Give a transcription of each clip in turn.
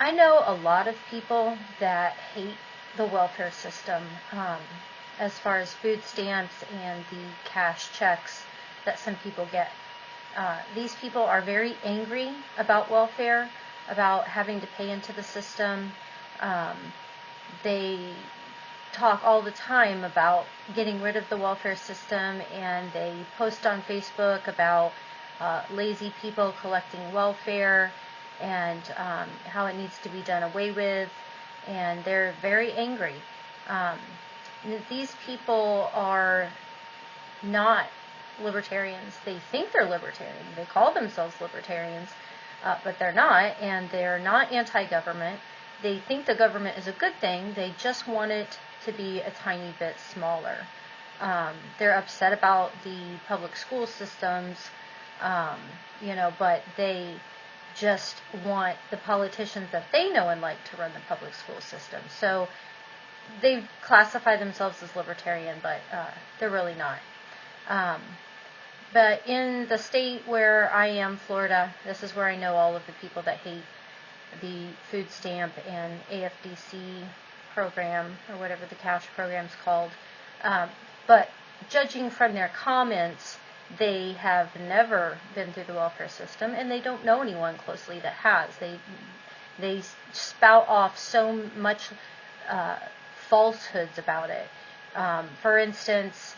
I know a lot of people that hate the welfare system, as far as food stamps and the cash checks that some people get. These people are very angry about welfare, about having to pay into the system. Um, they talk all the time about getting rid of the welfare system, and they post on Facebook about lazy people collecting welfare and how it needs to be done away with, and they're very angry. Um, these people are not libertarians. They think they're libertarian. They call themselves libertarians, but they're not, and they're not anti-government. They think the government is a good thing. They just want it to be a tiny bit smaller. They're upset about the public school systems, um, but they just want the politicians that they know and like to run the public school system. So they classify themselves as libertarian, but they're really not. Um, but in the state where I am, Florida, this is where I know all of the people that hate the food stamp and AFDC program, or whatever the cash program's called. But judging from their comments, they have never been through the welfare system, and they don't know anyone closely that has. They spout off so much falsehoods about it. For instance,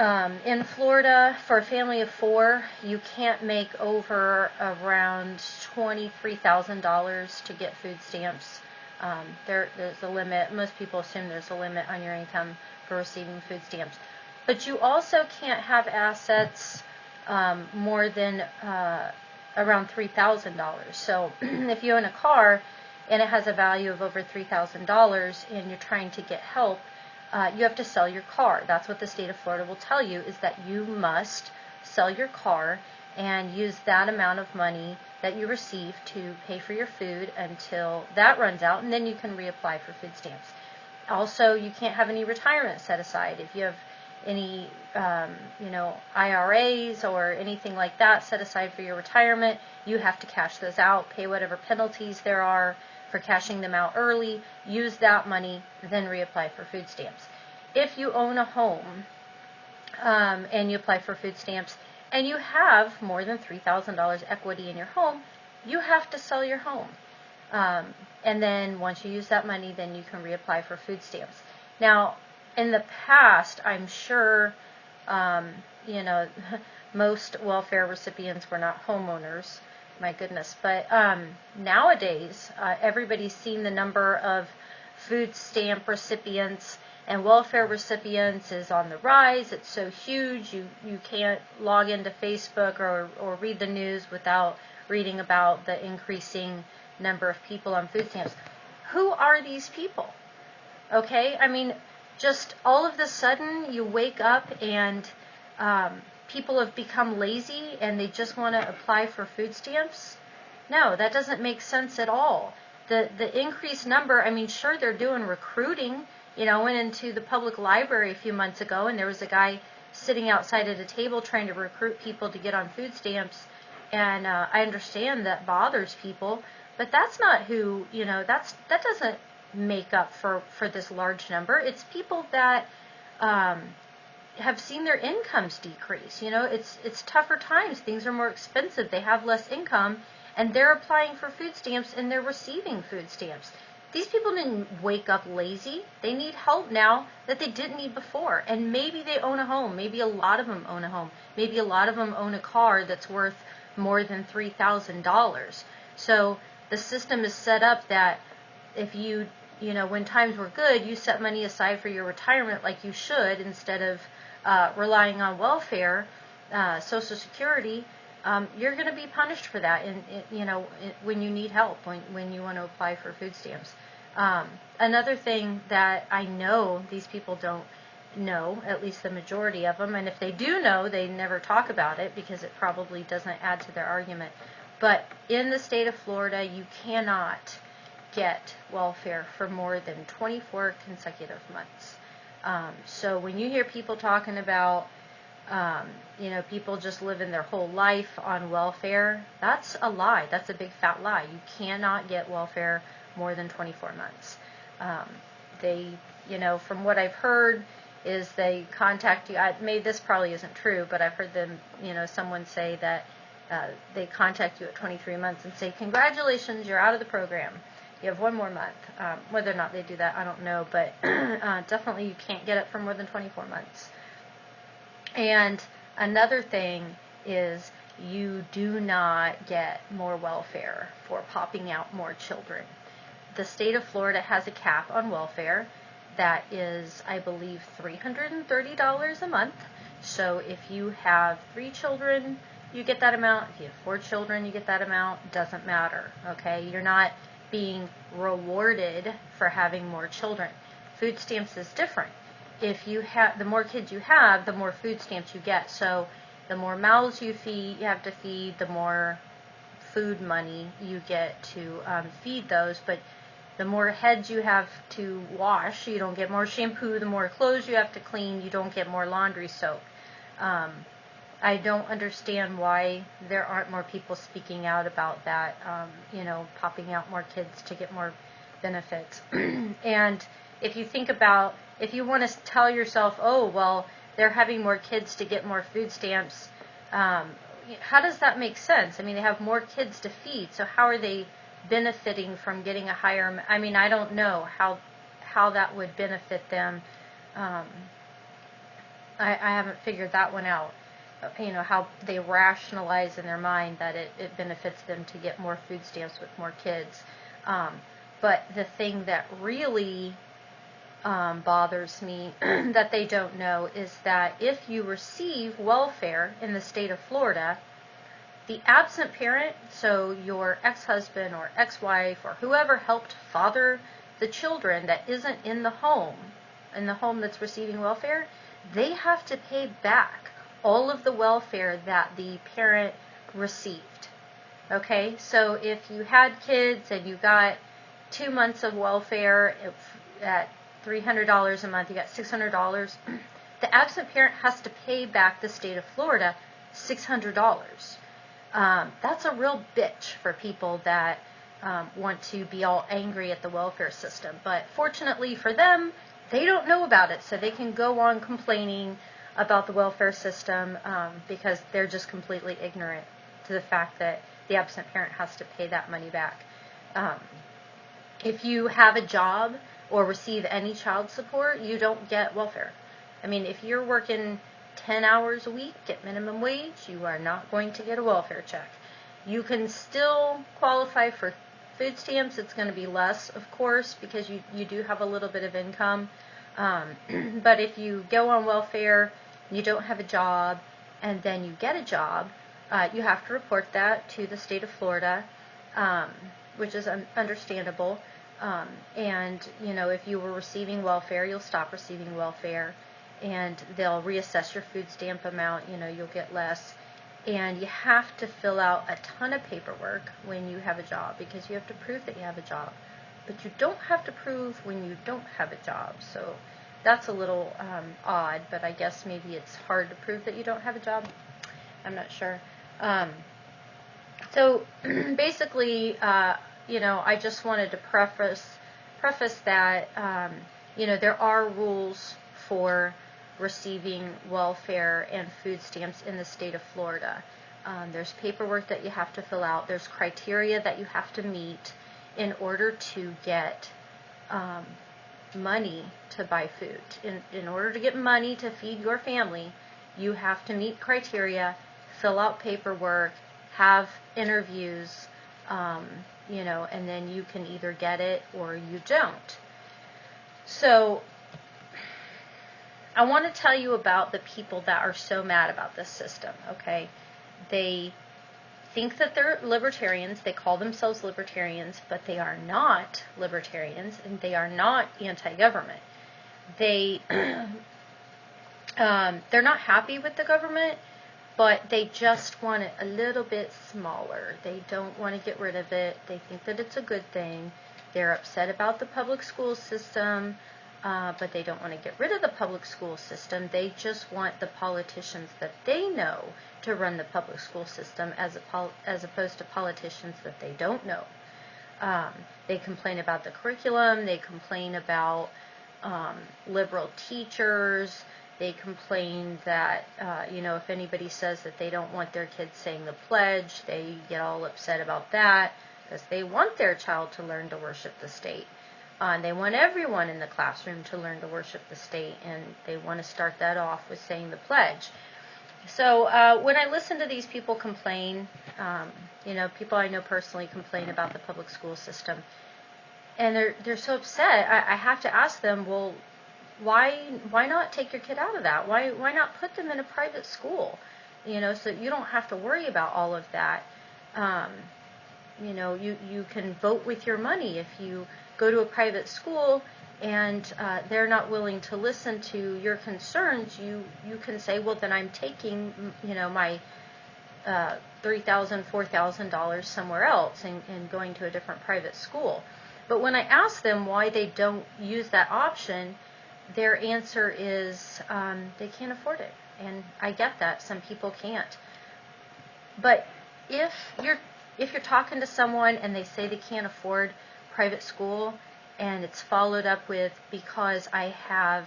in Florida, for a family of 4, you can't make over around $23,000 to get food stamps. There's a limit. Most people assume there's a limit on your income for receiving food stamps. But you also can't have assets more than around $3,000. So if you own a car and it has a value of over $3,000 and you're trying to get help, you have to sell your car. That's what the state of Florida will tell you, is that you must sell your car and use that amount of money that you receive to pay for your food until that runs out, and then you can reapply for food stamps. Also, you can't have any retirement set aside. If you have any, IRAs or anything like that set aside for your retirement, you have to cash those out, pay whatever penalties there are for cashing them out early, use that money, then reapply for food stamps. If you own a home and you apply for food stamps and you have more than $3,000 equity in your home, you have to sell your home. And then once you use that money, then you can reapply for food stamps. Now, in the past, I'm sure, most welfare recipients were not homeowners. My goodness. But nowadays, everybody's seen the number of food stamp recipients and welfare recipients is on the rise. It's so huge. You can't log into Facebook or read the news without reading about the increasing number of people on food stamps. Who are these people? Okay? I mean, just all of a sudden you wake up and people have become lazy and they just want to apply for food stamps? No, that doesn't make sense at all. The increased number, I mean, sure, they're doing recruiting. I went into the public library a few months ago and there was a guy sitting outside at a table trying to recruit people to get on food stamps. And I understand that bothers people, but that's not who, that doesn't make up for this large number. It's people that have seen their incomes decrease. It's tougher times. Things are more expensive. They have less income, and they're applying for food stamps, and they're receiving food stamps. These people didn't wake up lazy. They need help now that they didn't need before. And maybe they own a home. Maybe a lot of them own a home. Maybe a lot of them own a car that's worth more than $3,000. So the system is set up that if you, when times were good, you set money aside for your retirement like you should, instead of relying on welfare, Social Security, you're going to be punished for that, when you need help, when you want to apply for food stamps. Another thing that I know these people don't know, at least the majority of them, and if they do know, they never talk about it because it probably doesn't add to their argument. But in the state of Florida, you cannot get welfare for more than 24 consecutive months. So when you hear people talking about People just living their whole life on welfare. That's a lie. That's a big fat lie. You cannot get welfare more than 24 months. They, from what I've heard, is they contact you. Maybe this probably isn't true, but I've heard them, someone say that they contact you at 23 months and say, congratulations, you're out of the program. You have one more month. Whether or not they do that, I don't know, but definitely you can't get it for more than 24 months. And another thing is you do not get more welfare for popping out more children. The state of Florida has a cap on welfare that is, I believe, $330 a month. So if you have 3 children, you get that amount. If you have 4 children, you get that amount. Doesn't matter, okay? You're not being rewarded for having more children. Food stamps is different. If you have, the more kids you have, the more food stamps you get. So the more mouths you have to feed, the more food money you get to feed those. But the more heads you have to wash, you don't get more shampoo. The more clothes you have to clean, you don't get more laundry soap. I don't understand why there aren't more people speaking out about that, popping out more kids to get more benefits. And if you think about, if you want to tell yourself, oh, well, they're having more kids to get more food stamps, how does that make sense? I mean, they have more kids to feed, so how are they benefiting from getting a higher, I don't know how that would benefit them. I haven't figured that one out. How they rationalize in their mind that it benefits them to get more food stamps with more kids. But the thing that really bothers me that they don't know is that if you receive welfare in the state of Florida, the absent parent, so your ex-husband or ex-wife or whoever helped father the children that isn't in the home that's receiving welfare, they have to pay back all of the welfare that the parent received. Okay, so if you had kids and you got 2 months of welfare at $300 a month, you got $600, the absent parent has to pay back the state of Florida $600. That's a real bitch for people that want to be all angry at the welfare system. But fortunately for them, they don't know about it, so they can go on complaining about the welfare system because they're just completely ignorant to the fact that the absent parent has to pay that money back. If you have a job or receive any child support, you don't get welfare. If you're working 10 hours a week at minimum wage, you are not going to get a welfare check. You can still qualify for food stamps. It's going to be less, of course, because you do have a little bit of income. But if you go on welfare, you don't have a job, and then you get a job, you have to report that to the state of Florida, which is understandable. And, if you were receiving welfare, you'll stop receiving welfare, and they'll reassess your food stamp amount. You'll get less. And you have to fill out a ton of paperwork when you have a job because you have to prove that you have a job. But you don't have to prove when you don't have a job. So that's a little odd, but I guess maybe it's hard to prove that you don't have a job. I'm not sure. So basically, I just wanted to preface that, there are rules for receiving welfare and food stamps in the state of Florida. There's paperwork that you have to fill out. There's criteria that you have to meet in order to get money to buy food. In order to get money to feed your family, you have to meet criteria, fill out paperwork, have interviews, and then you can either get it or you don't. So I want to tell you about the people that are so mad about this system, okay? They think that they're libertarians. They call themselves libertarians, but they are not libertarians, and they are not anti-government. They're not happy with the government, but they just want it a little bit smaller. They don't want to get rid of it. They think that it's a good thing. They're upset about the public school system. but they don't want to get rid of the public school system. They just want the politicians that they know to run the public school system as opposed to politicians that they don't know. They complain about the curriculum. They complain about liberal teachers. They complain that, if anybody says that they don't want their kids saying the pledge, they get all upset about that because they want their child to learn to worship the state. They want everyone in the classroom to learn to worship the state, and they want to start that off with saying the pledge. So when I listen to these people complain, people I know personally complain about the public school system, and they're so upset. I have to ask them, well, why not take your kid out of that? Why not put them in a private school? So that you don't have to worry about all of that. You can vote with your money. If you go to a private school and they're not willing to listen to your concerns, you can say, well, then I'm taking, my $3,000, $4,000 somewhere else and going to a different private school. But when I ask them why they don't use that option, their answer is they can't afford it. And I get that. Some people can't. But if you're talking to someone and they say they can't afford private school, and it's followed up with, because I have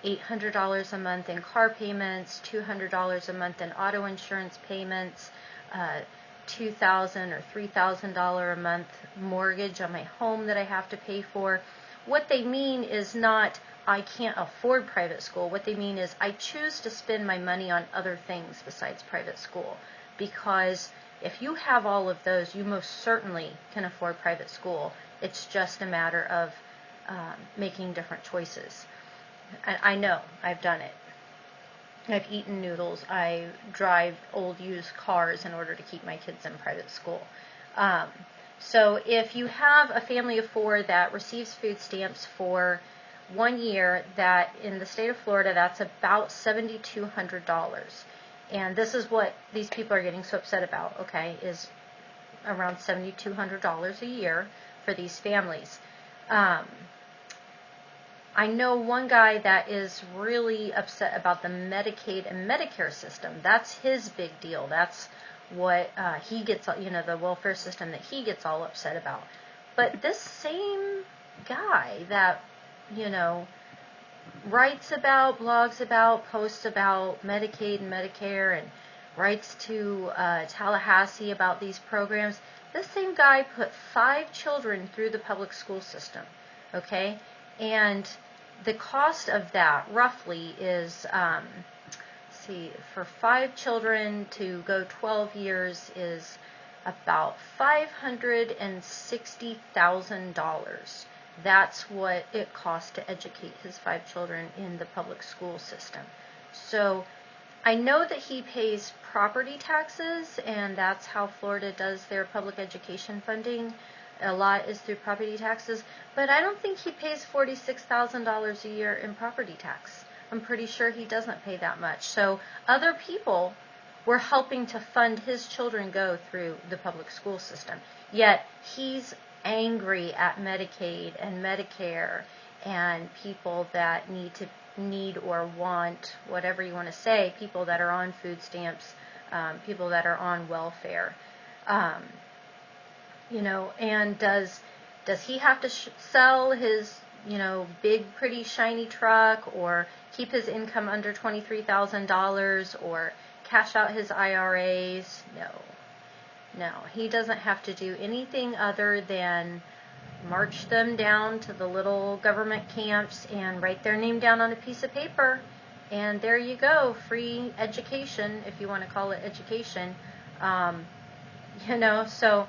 $800 a month in car payments, $200 a month in auto insurance payments, $2,000 or $3,000 a month mortgage on my home that I have to pay for, what they mean is not I can't afford private school. What they mean is I choose to spend my money on other things besides private school, because if you have all of those, you most certainly can afford private school. It's just a matter of making different choices. And I know, I've done it. I've eaten noodles. I drive old used cars in order to keep my kids in private school. So if you have a family of 4 that receives food stamps for 1 year, that in the state of Florida, that's about $7,200. And this is what these people are getting so upset about, okay, is around $7,200 a year for these families. I know one guy that is really upset about the Medicaid and Medicare system. That's his big deal. That's what he gets, the welfare system that he gets all upset about. But this same guy that, writes about, blogs about, posts about Medicaid and Medicare, and writes to Tallahassee about these programs, this same guy put 5 children through the public school system, okay? And the cost of that roughly is, for 5 children to go 12 years is about $560,000. That's what it costs to educate his 5 children in the public school system. So I know that he pays property taxes, and that's how Florida does their public education funding. A lot is through property taxes, but I don't think he pays $46,000 a year in property tax. I'm pretty sure he doesn't pay that much. So other people were helping to fund his children go through the public school system. Yet he's angry at Medicaid and Medicare and people that need or want, whatever you want to say, people that are on food stamps, people that are on welfare. And does he have to sell his, big, pretty, shiny truck, or keep his income under $23,000, or cash out his IRAs? No, he doesn't have to do anything other than march them down to the little government camps and write their name down on a piece of paper, and there you go, free education, if you want to call it education. So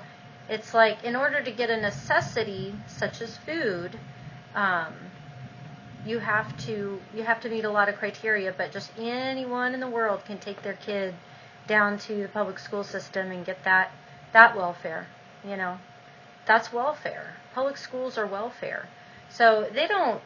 it's like, in order to get a necessity such as food, you have to meet a lot of criteria, but just anyone in the world can take their kid down to the public school system and get that welfare. That's welfare. Public schools are welfare. So they don't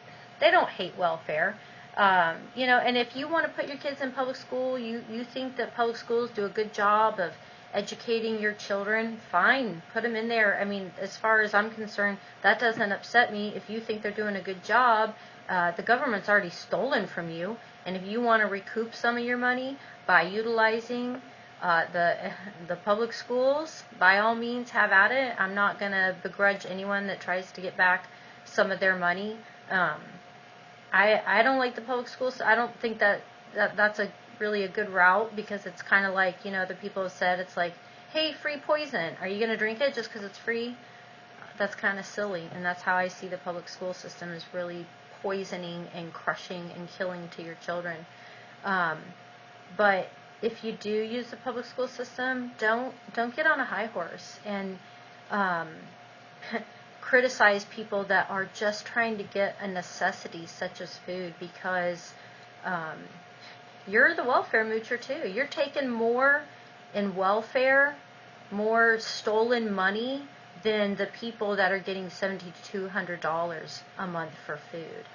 hate welfare. And if you want to put your kids in public school, you think that public schools do a good job of educating your children, fine, put them in there. I mean, as far as I'm concerned, that doesn't upset me. If you think they're doing a good job, the government's already stolen from you, and if you want to recoup some of your money by utilizing the public schools, by all means, have at it. I'm not going to begrudge anyone that tries to get back some of their money. I don't like the public schools. So I don't think that's a really a good route, because it's kind of like, the people have said, it's like, hey, free poison. Are you going to drink it just because it's free? That's kind of silly, and that's how I see the public school system, is really poisoning and crushing and killing to your children. But if you do use the public school system, don't get on a high horse and criticize people that are just trying to get a necessity such as food, because you're the welfare moocher too. You're taking more in welfare, more stolen money than the people that are getting $70 to $200 a month for food.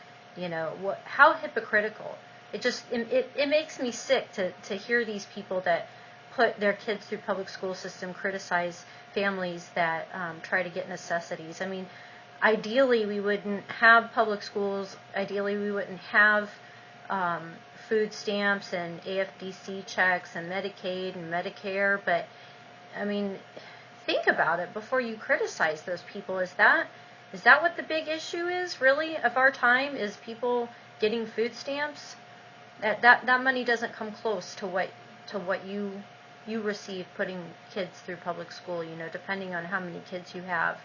How hypocritical. It makes me sick to hear these people that put their kids through public school system criticize families that try to get necessities. I mean, ideally we wouldn't have public schools. Ideally we wouldn't have food stamps and AFDC checks and Medicaid and Medicare. But I mean, think about it before you criticize those people. Is that what the big issue is, really, of our time? Is people getting food stamps? That money doesn't come close to what you receive putting kids through public school, depending on how many kids you have.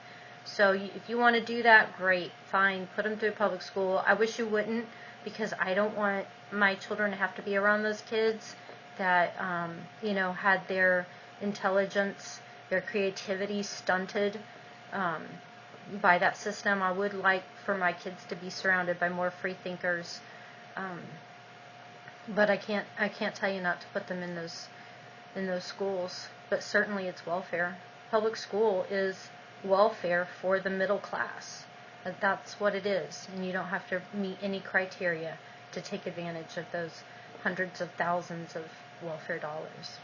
So if you want to do that, great, fine, put them through public school. I wish you wouldn't, because I don't want my children to have to be around those kids that had their intelligence, their creativity stunted by that system. I would like for my kids to be surrounded by more free thinkers, but I can't tell you not to put them in those schools. But certainly it's welfare. Public school is welfare for the middle class. That's what it is, and you don't have to meet any criteria to take advantage of those hundreds of thousands of welfare dollars.